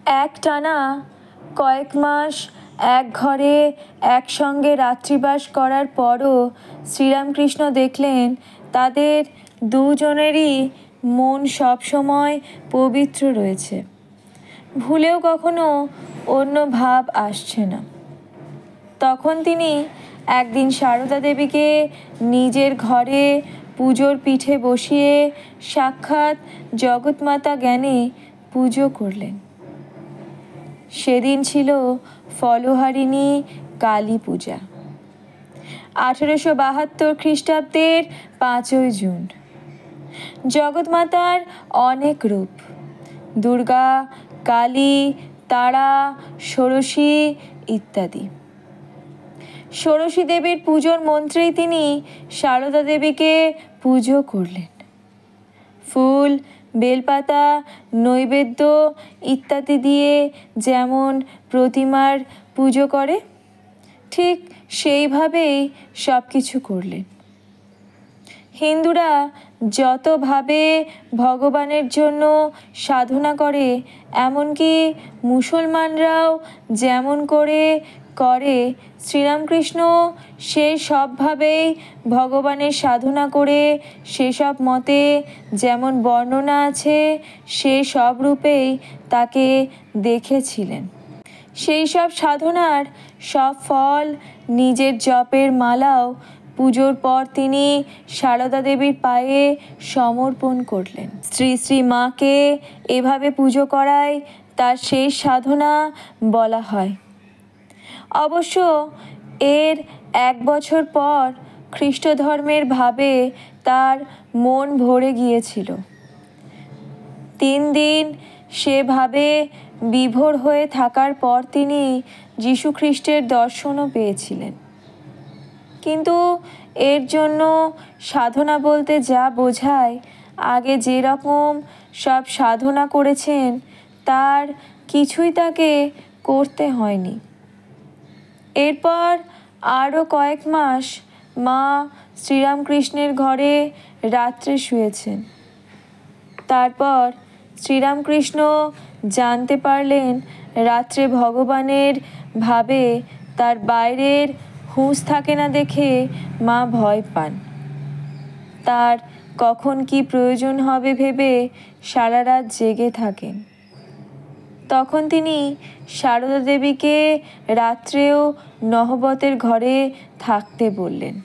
একটানা কয়েক মাস এক ঘরে একসঙ্গে রাত্রিবাস করার পরও শ্রীরামকৃষ্ণ দেখলেন তাদের দুজনেরই মন সবসময় পবিত্র রয়েছে, ভুলেও কখনো অন্য ভাব আসছে না। তখন তিনি একদিন সারদা দেবীকে নিজের ঘরে পুজোর পিঠে বসিয়ে সাক্ষাৎ জগৎমাতা জ্ঞানে পুজো করলেন। সেদিন ছিল ফলহারিণী কালী পূজা, 1872 খ্রিস্টাব্দের 5ই জুন। জগৎমাতার অনেক রূপ, দুর্গা, কালী, তারা, ষোড়শী ইত্যাদি। ষোড়শী দেবীর পুজোর মন্ত্রেই তিনি সারদা দেবীকে পুজো করলেন। ফুল, বেলপাতা, নৈবেদ্য ইত্যাদি দিয়ে যেমন প্রতিমার পুজো করে ঠিক সেইভাবেই সব কিছু করলেন। হিন্দুরা যতভাবে ভগবানের জন্য সাধনা করে, এমনকি মুসলমানরাও যেমন করে শ্রীরামকৃষ্ণ সেই সবভাবেই ভগবানের সাধনা করে সেসব মতে যেমন বর্ণনা আছে সে সব রূপেই তাকে দেখেছিলেন। সেই সব সাধনার সব ফল নিজের জপের মালাও পুজোর পর তিনি সারদা দেবীর পায়ে সমর্পণ করলেন। শ্রী শ্রী মাকে এভাবে পুজো করাই তার শেষ সাধনা বলা হয়। অবশ্য এর 1 বছর পর খ্রিস্ট ধর্মের ভাবে তার মন ভরে গিয়েছিল। 3 দিন সেভাবে বিভোর হয়ে থাকার পর তিনি যীশুখ্রিস্টের দর্শনও পেয়েছিলেন। কিন্তু এর জন্য সাধনা বলতে যা বোঝায়, আগে যেরকম সব সাধনা করেছেন তার কিছুই তাকে করতে হয়নি। এরপর আরও কয়েক মাস মা শ্রীরামকৃষ্ণের ঘরে রাত্রে শুয়েছেন। তারপর শ্রীরামকৃষ্ণ জানতে পারলেন রাত্রে ভগবানের ভাবে তার বাইরের হুঁশ থাকে না দেখে মা ভয় পান। তার কখন কি প্রয়োজন হবে ভেবে সারা রাত জেগে থাকেন। তখন তিনি সারদা দেবীকে রাত্রেও নহবতের ঘরে থাকতে বললেন।